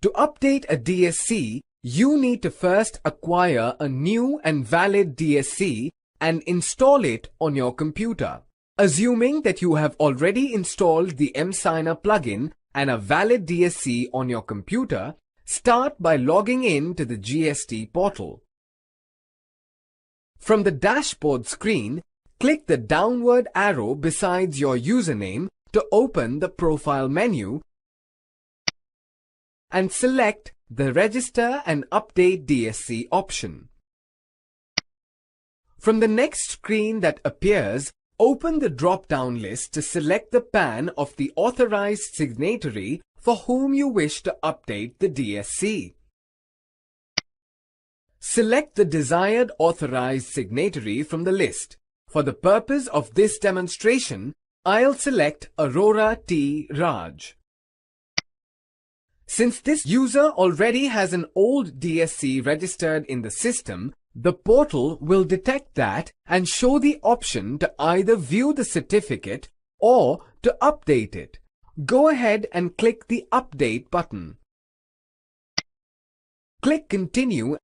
To update a DSC, you need to first acquire a new and valid DSC and install it on your computer. Assuming that you have already installed the mSigner plugin and a valid DSC on your computer, start by logging in to the GST portal. From the dashboard screen, click the downward arrow beside your username to open the profile menu and select the Register and Update DSC option. From the next screen that appears, open the drop-down list to select the PAN of the authorized signatory for whom you wish to update the DSC. Select the desired authorized signatory from the list. For the purpose of this demonstration, I'll select Aurora T. Raj. Since this user already has an old DSC registered in the system, the portal will detect that and show the option to either view the certificate or to update it. Go ahead and click the Update button. Click Continue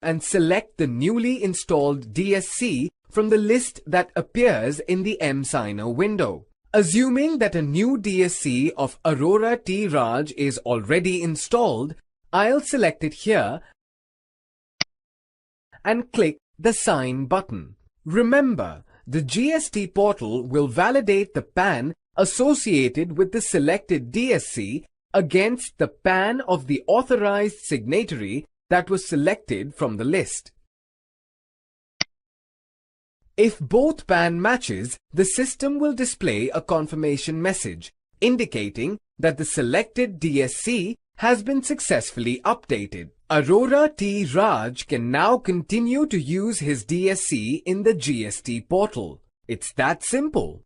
and select the newly installed DSC from the list that appears in the mSigner window. Assuming that a new DSC of Aurora T. Raj is already installed, I'll select it here and click the Sign button. Remember, the GST portal will validate the PAN associated with the selected DSC against the PAN of the authorized signatory that was selected from the list. If both PAN matches, the system will display a confirmation message indicating that the selected DSC has been successfully updated. Aurora T. Raj can now continue to use his DSC in the GST portal. It's that simple.